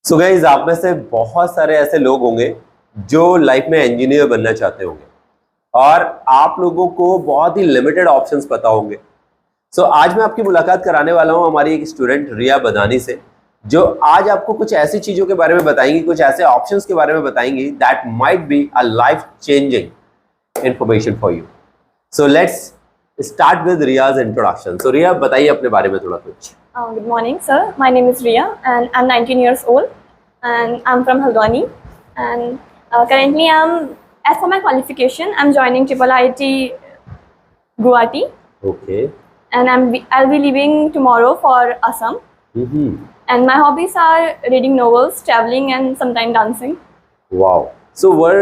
So guys, आप में से बहुत सारे ऐसे लोग होंगे जो लाइफ में इंजीनियर बनना चाहते होंगे और आप लोगों को बहुत ही लिमिटेड ऑप्शंस पता होंगे। सो आज मैं आपकी मुलाकात कराने वाला हूं हमारी एक स्टूडेंट रिया बदानी से, जो आज आपको कुछ ऐसी चीजों के बारे में बताएंगी, कुछ ऐसे ऑप्शंस के बारे में बताएंगी that might be a life changing information for you. So let's start with Riya's introduction. So Riya, बताइए अपने बारे में थोड़ा कुछ। Good morning, sir. My name is Riya, and I'm 19 years old, and I'm from Haldwani. And currently, as for my qualification, I'm joining Triple IT Guwahati, Okay. and I'll be leaving tomorrow for Assam. Mm-hmm. And my hobbies are reading novels, traveling, and sometimes dancing. Wow. So were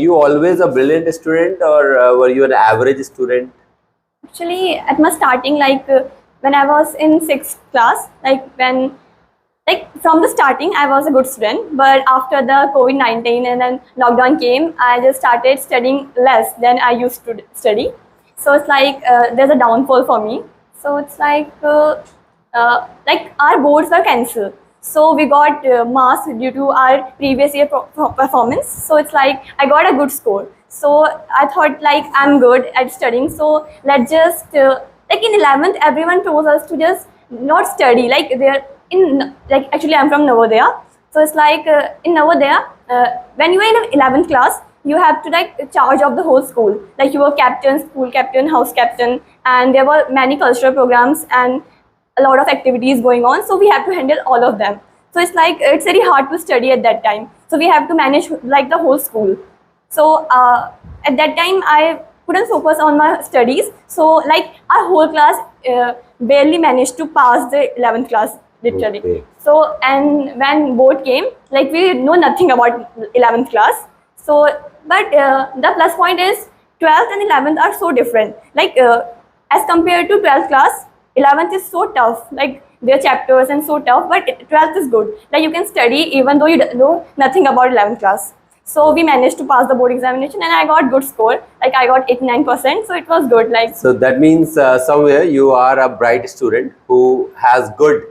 you always a brilliant student, or were you an average student? Actually, at my starting, when I was in 6th class, from the starting, I was a good student. But after the COVID-19 and then lockdown came, I just started studying less than I used to study. So it's there's a downfall for me. So it's our boards were cancelled. So we got marks due to our previous year performance. So it's I got a good score. So I thought I'm good at studying. So let's just in 11th, everyone told us to just not study. Actually I'm from Navodaya. So it's in Navodaya, when you are in 11th class, you have to charge of the whole school. Like you were captain, school captain, house captain, and there were many cultural programs and a lot of activities going on. So we have to handle all of them. So it's very hard to study at that time. So we have to manage the whole school. So at that time I couldn't focus on my studies. So our whole class barely managed to pass the 11th class literally. Okay. So and when board came, we know nothing about 11th class. So but the plus point is 12th and 11th are so different. As compared to 12th class, 11th is so tough. Their chapters and so tough, but 12th is good. You can study even though you know nothing about 11th class. So we managed to pass the board examination, and I got good score. I got 89%, so it was good. So that means somewhere you are a bright student who has good,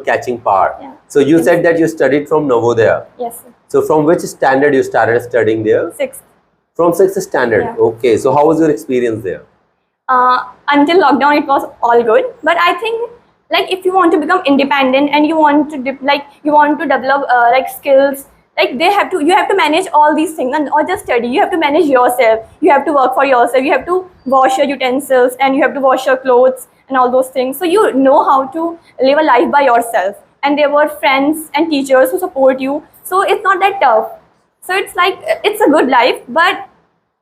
catching power. Yeah. So you said that you studied from Navodaya. Yes, sir. So from which standard you started studying there? 6th. From 6th standard. Yeah. Okay. So how was your experience there? Until lockdown, it was all good. But I think if you want to become independent and you want to you want to develop skills. You have to manage all these things and not just study. You have to manage yourself. You have to work for yourself. You have to wash your utensils and you have to wash your clothes and all those things. So you know how to live a life by yourself. And there were friends and teachers who support you. So it's not that tough. So it's a good life, but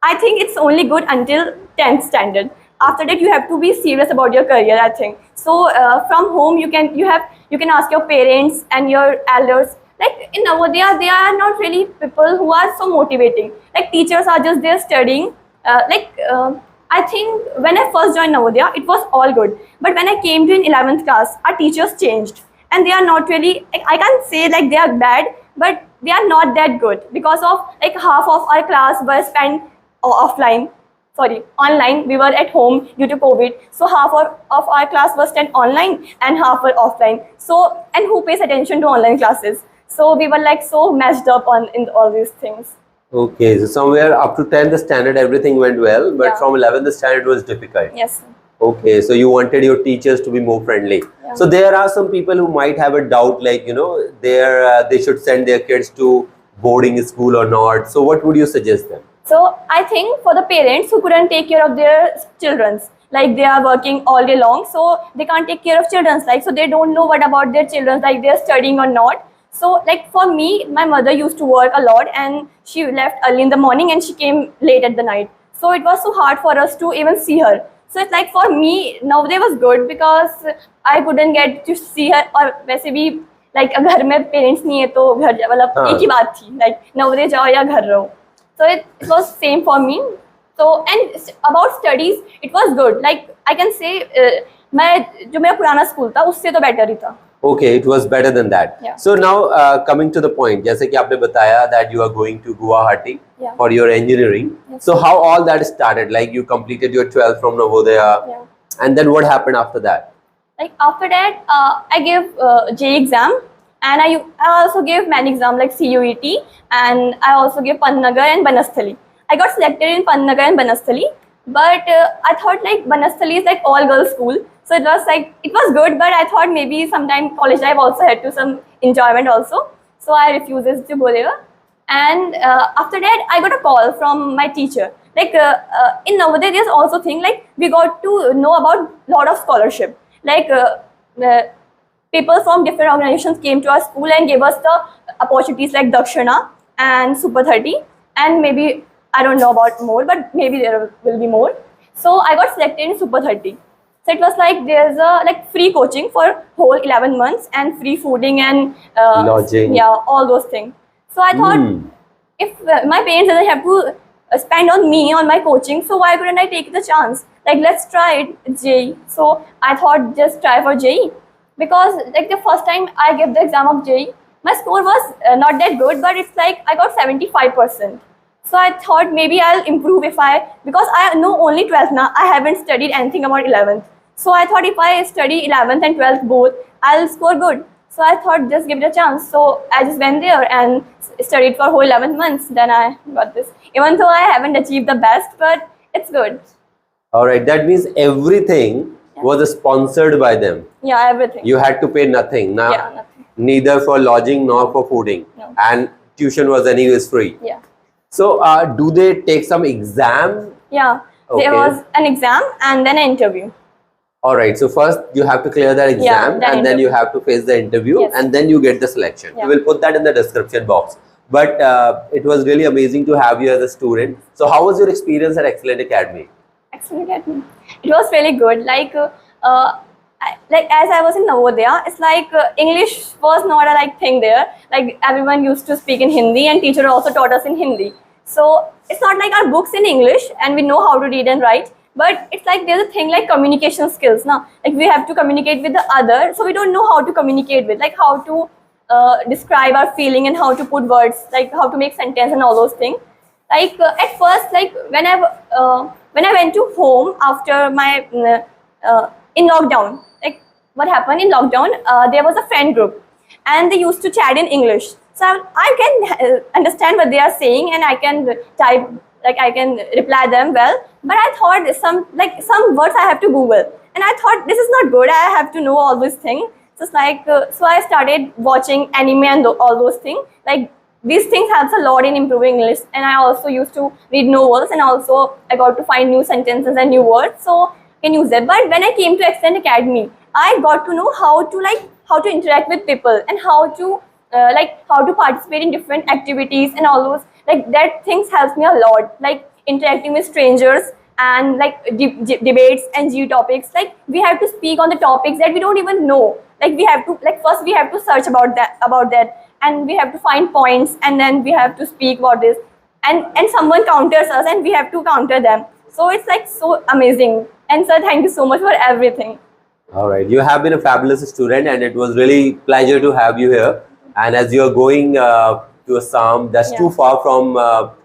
I think it's only good until 10th standard. After that, you have to be serious about your career, I think. So from home, you can ask your parents and your elders. In Navodaya, they are not really people who are so motivating. Teachers are just there studying. I think when I first joined Navodaya, it was all good. But when I came to in 11th class, our teachers changed. And they are not really, I can't say they are bad, but they are not that good. Because of half of our class were spent online. We were at home due to COVID. So half of our class was spent online and half were offline. So, and who pays attention to online classes? So we were so messed up in all these things. Okay, so somewhere up to 10th standard everything went well, but Yeah. from 11th standard it was difficult. Yes. Okay, so you wanted your teachers to be more friendly. Yeah. So there are some people who might have a doubt, they should send their kids to boarding school or not. So what would you suggest them? So I think for the parents who couldn't take care of their children's, they are working all day long, so they can't take care of children's, so they don't know what about their children, they're studying or not. So for me, my mother used to work a lot and she left early in the morning and she came late at the night. So it was so hard for us to even see her. So it's for me, Navodaya was good because I couldn't get to see her. और वैसे भी घर में parents नहीं है तो घर एक ही बात थी, Navodaya जाओ या घर रहो. So it was same for me. So and about studies, it was good. I can say जो मेरा पुराना स्कूल था उससे तो better ही था. Okay, it was better than that. Yeah. So now coming to the point, जैसे कि आपने बताया that you are going to Guwahati Yeah. for your engineering. Yes. So how all that started? You completed your 12th from Navodaya, Yeah. and then what happened after that? After that, I gave JEE exam and I also gave many exams like CUET, and I also gave Pantnagar and Banasthali. I got selected in Pantnagar and Banasthali, but I thought like Banasthali is like all girls school, so it was like it was good, but I thought maybe sometime college life also had to some enjoyment also, so I refused to go there. And after that, I got a call from my teacher. Like in Navodaya, there's also thing like we got to know about lot of scholarship. Like people from different organizations came to our school and gave us the opportunities like Dakshana and Super 30, and maybe I don't know about more, but maybe there will be more. So I got selected in Super 30. So it was like there's a like free coaching for whole 11 months and free fooding and Lodging. yeah, all those things. So I thought if my parents doesn't have to spend on me on my coaching, so why couldn't I take the chance? Like let's try it JEE. So I thought just try for JEE, because like the first time I gave the exam of JEE, my score was not that good, but it's like I got 75%. So I thought maybe I'll improve because I know only 12th now. I haven't studied anything about 11th. So I thought if I study 11th and 12th both, I'll score good. So I thought just give it a chance. So I just went there and studied for whole 11 months. Then I got this. Even though I haven't achieved the best, but it's good. All right, that means everything was sponsored by them. Yeah, everything. You had to pay nothing, Yeah, nothing. neither for lodging nor for fooding, No. and tuition was anyways free. Yeah. So, do they take some exam? Yeah. Okay. There was an exam and then an interview. All right. So first you have to clear that exam, then and then you interview. have to face the interview, Yes. and then you get the selection. Yeah. We will put that in the description box. But it was really amazing to have you as a student. So, how was your experience at Excellent Academy? Excellent Academy. It was really good. Like as I was in Navodaya, it's like English was not a like thing there. Like everyone used to speak in Hindi, and teacher also taught us in Hindi. So it's not like our books in English and we know how to read and write. But it's like there's a thing like communication skills now. Like we have to communicate with the other, so we don't know how to communicate with, like how to describe our feeling and how to put words, like how to make sentence and all those things. Like at first, like when I went to home after my in lockdown, like what happened in lockdown, there was a friend group and they used to chat in English. So I can understand what they are saying and I can type, like I can reply them well. But I thought some words I have to Google, and I thought this is not good. I have to know all these things. So it's like so I started watching anime and all those things. Like these things helps a lot in improving English. And I also used to read novels, and also I got to find new sentences and new words. So I can use that. But when I came to Excellent Academy, I got to know how to interact with people and how to how to participate in different activities and all those, like that things helps me a lot, like interacting with strangers and like debates and geo topics. Like we have to speak on the topics that we don't even know. Like we have to, like first we have to search about that, and we have to find points, and then we have to speak about this, and someone counters us and we have to counter them. So it's like so amazing. And sir, thank you so much for everything. All right, you have been a fabulous student, and it was really pleasure to have you here. And as you are going to Assam, that's Yeah. too far from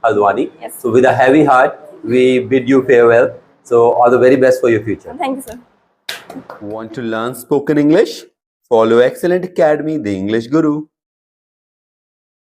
Haldwani. Yes. So with a heavy heart, we bid you farewell. So all the very best for your future. Thank you, sir. Want to learn spoken English? Follow Excellent Academy, the English Guru.